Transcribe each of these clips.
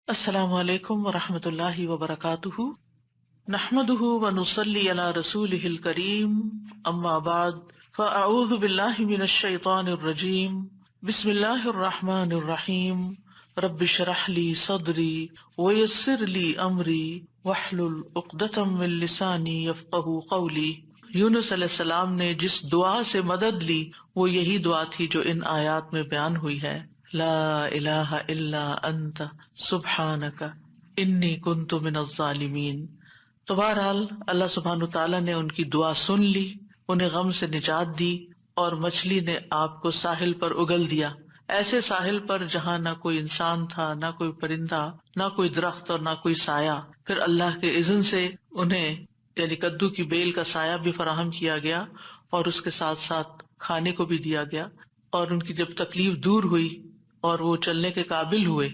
السلام علیکم ورحمۃ اللہ وبرکاتہ، نحمده ونصلی علی رسولہ الکریم، اما بعد فاعوذ باللہ من الشیطان الرجیم، بسم اللہ الرحمن الرحیم، رب اشرح لی صدری ویسر لی امری واحلل عقدۃ من لسانی یفقہوا قولی۔ یونس علیہ السلام نے جس دعا سے مدد لی وہ یہی دعا تھی جو ان آیات میں بیان ہوئی ہے، لا الہ الا انت سبحانک انی کنت من الظالمین۔ تو بہرحال اللہ سبحانہ تعالیٰ نے ان کی دعا سن لی، انہیں غم سے نجات دی، اور مچھلی نے آپ کو ساحل پر اگل دیا، ایسے ساحل پر جہاں نہ کوئی انسان تھا، نہ کوئی پرندہ، نہ کوئی درخت اور نہ کوئی سایہ۔ پھر اللہ کے اذن سے انہیں یعنی کدو کی بیل کا سایہ بھی فراہم کیا گیا، اور اس کے ساتھ ساتھ کھانے کو بھی دیا گیا، اور ان کی جب تکلیف دور ہوئی اور وہ چلنے کے قابل ہوئے،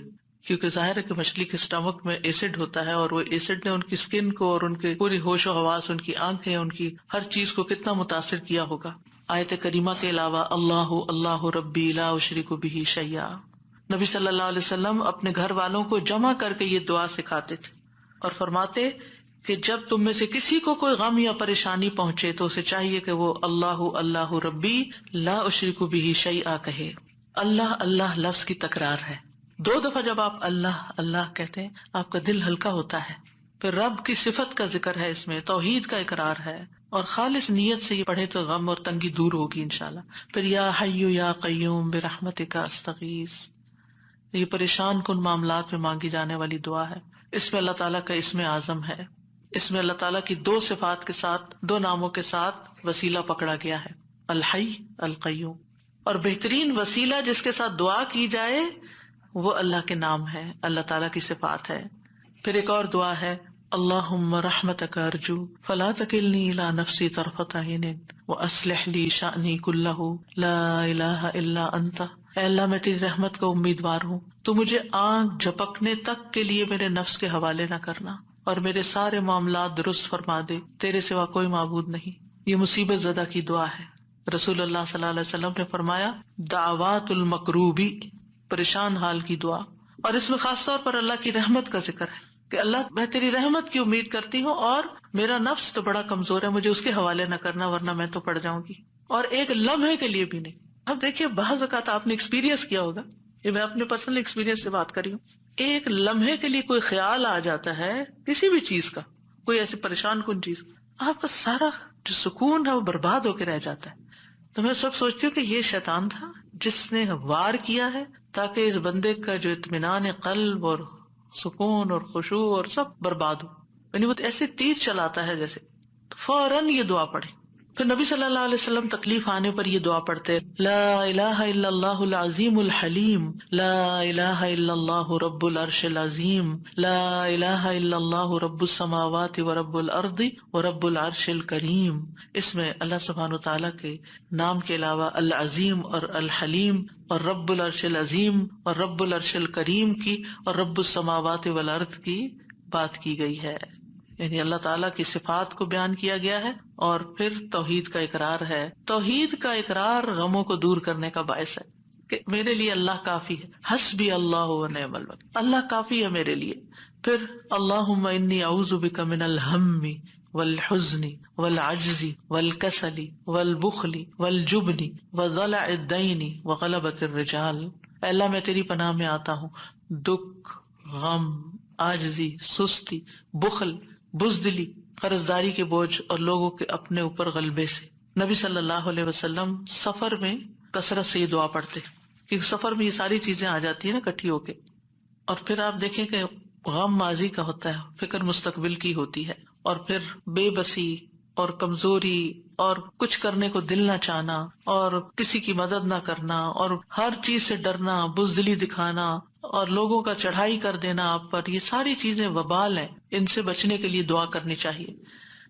کیونکہ ظاہر ہے کہ مچھلی کے اسٹمک میں ایسڈ ہوتا ہے، اور وہ ایسڈ نے ان کی سکن کو اور ان کے پوری ہوش و حواس، ان کی آنکھیں، ان کی ہر چیز کو کتنا متاثر کیا ہوگا۔ آیت کریمہ کے علاوہ اللہ اللہ ربی لا اشرک بہ شیئا، نبی صلی اللہ علیہ وسلم اپنے گھر والوں کو جمع کر کے یہ دعا سکھاتے تھے اور فرماتے کہ جب تم میں سے کسی کو کوئی غم یا پریشانی پہنچے تو اسے چاہیے کہ وہ اللہ اللہ ربی لا اشرک بہ شیئا کہے۔ اللہ اللہ لفظ کی تکرار ہے، 2 دفعہ جب آپ اللہ اللہ کہتے ہیں آپ کا دل ہلکا ہوتا ہے۔ پھر رب کی صفت کا ذکر ہے، اس میں توحید کا اقرار ہے، اور خالص نیت سے یہ پڑھے تو غم اور تنگی دور ہوگی انشاءاللہ۔ پھر یا حی یا قیوم برحمتک استغیث، یہ پریشان کن معاملات میں مانگی جانے والی دعا ہے۔ اس میں اللہ تعالیٰ کا اسم اعظم ہے، اس میں اللہ تعالیٰ کی 2 صفات کے ساتھ، 2 ناموں کے ساتھ وسیلہ پکڑا گیا ہے، الحی القیوم۔ اور بہترین وسیلہ جس کے ساتھ دعا کی جائے وہ اللہ کے نام ہے، اللہ تعالیٰ کی صفات ہے۔ پھر ایک اور دعا ہے، اللہم رحمتک ارجو فلا تکلنی الی نفسی طرفۃ عین واصلح لی شأنی کلہ لا الہ الا انت۔ اے اللہ میں تیری رحمت کا امیدوار ہوں، تو مجھے آنکھ جھپکنے تک کے لیے میرے نفس کے حوالے نہ کرنا، اور میرے سارے معاملات درست فرما دے، تیرے سوا کوئی معبود نہیں۔ یہ مصیبت زدہ کی دعا ہے۔ رسول اللہ صلی اللہ علیہ وسلم نے فرمایا دعوات المکروبی، پریشان حال کی دعا، اور اس میں خاص طور پر اللہ کی رحمت کا ذکر ہے کہ اللہ میں تیری رحمت کی امید کرتی ہوں، اور میرا نفس تو بڑا کمزور ہے، مجھے اس کے حوالے نہ کرنا ورنہ میں تو پڑ جاؤں گی، اور ایک لمحے کے لیے بھی نہیں۔ اب دیکھیے بعض اوقات آپ نے ایکسپیرینس کیا ہوگا، یہ میں اپنے پرسنل ایکسپیرینس سے بات کری ہوں، ایک لمحے کے لیے کوئی خیال آ جاتا ہے کسی بھی چیز کا، کوئی ایسی پریشان کن چیز، آپ کا سارا جو سکون ہے وہ برباد ہو کے رہ جاتا ہے۔ تو میں اس وقت سوچتی ہوں کہ یہ شیطان تھا جس نے وار کیا ہے تاکہ اس بندے کا جو اطمینان قلب اور سکون اور خشوع اور سب برباد ہو، یعنی وہ ایسے تیر چلاتا ہے جیسے، فوراً یہ دعا پڑھے۔ پھر نبی صلی اللہ علیہ وسلم تکلیف آنے پر یہ دعا پڑھتے، لا الہ الا اللہ العظیم الحلیم، لا الہ الا اللہ رب العرش العظیم، لا الہ الا اللہ رب السماوات ورب الارض ورب العرش الکریم۔ اس میں اللہ سبحانہ وتعالیٰ کے نام کے علاوہ العظیم اور الحلیم اور رب العرش العظیم اور رب العرش الکریم کی اور رب السماوات والارض کی بات کی گئی ہے، یعنی اللہ تعالیٰ کی صفات کو بیان کیا گیا ہے، اور پھر توحید کا اقرار ہے۔ توحید کا اقرار غموں کو دور کرنے کا باعث ہے کہ میرے لیے اللہ کافی ہے، حسبی اللہ ونعم الوکیل، اللہ کافی ہے میرے لیے۔ پھر اللہم انی اعوذ بک من الہم والحزن والعجز والکسل والبخل والجبن وضلع الدین وغلبۃ الرجال۔ اے اللہ میں تیری پناہ میں آتا ہوں دکھ، غم، عاجزی، سستی، بخل، بزدلی، قرضداری کے بوجھ اور لوگوں کے اپنے اوپر غلبے سے۔ نبی صلی اللہ علیہ وسلم سفر میں کثرت سے یہ دعا پڑھتے کیونکہ سفر میں یہ ساری چیزیں آ جاتی ہیں نا اکٹھی ہو کے۔ اور پھر آپ دیکھیں کہ غم ماضی کا ہوتا ہے، فکر مستقبل کی ہوتی ہے، اور پھر بے بسی اور کمزوری اور کچھ کرنے کو دل نہ چاہنا اور کسی کی مدد نہ کرنا اور ہر چیز سے ڈرنا، بزدلی دکھانا اور لوگوں کا چڑھائی کر دینا آپ پر، یہ ساری چیزیں وبال ہیں، ان سے بچنے کے لیے دعا کرنی چاہیے۔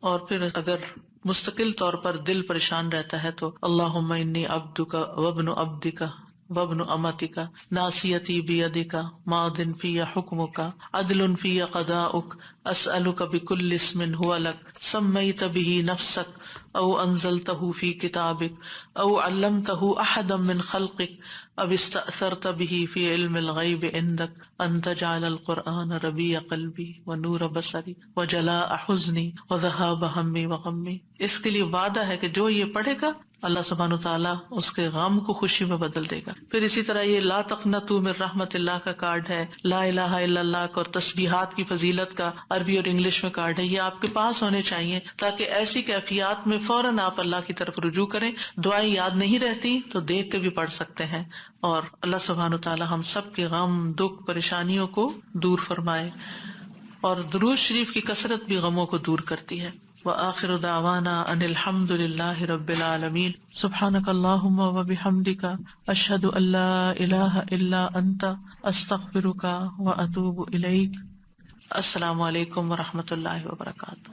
اور پھر اگر مستقل طور پر دل پریشان رہتا ہے تو اللہم انی عبدک وابن عبدک وابن امتک ناصیتی بیدک ماض فی حکمک عدل فی قضاؤک اسألک بکل اسم هو لک سمیت به نفسک او انزلته فی کتابک او علمته احدا من خلقک او استأثرت به فی علم الغیب عندک ان تجعل القرآن ربیع قلبی ونور بصری وجلاء حزنی وذہاب ہمی وغمی. اس کے لیے وعدہ ہے کہ جو یہ پڑھے گا اللہ سبحانہ وتعالیٰ اس کے غم کو خوشی میں بدل دے گا. پھر اسی طرح یہ لا تقنطوا من رحمت اللہ کا کارڈ ہے، لا الہ الا اللہ کا اور تسبیحات کی فضیلت کا عربی اور انگلش میں کارڈ ہے. یہ آپ کے پاس ہونے چاہیے تاکہ ایسی کیفیات میں فوراً آپ اللہ کی طرف رجوع کریں. دعائیں یاد نہیں رہتی تو دیکھ کے بھی پڑھ سکتے ہیں، اور اللہ سبحانہ وتعالیٰ ہم سب کے غم دکھ پریشانیوں کو دور فرمائے. اور درود شریف کی کثرت بھی غموں کو دور کرتی ہے. وآخر دعوانا ان الحمد للہ رب العالمین. سبحانک اللہم وبحمدک اشہد ان لا الہ الا انت استغفرک واتوب الیک. السلام علیکم ورحمۃ اللہ وبرکاتہ.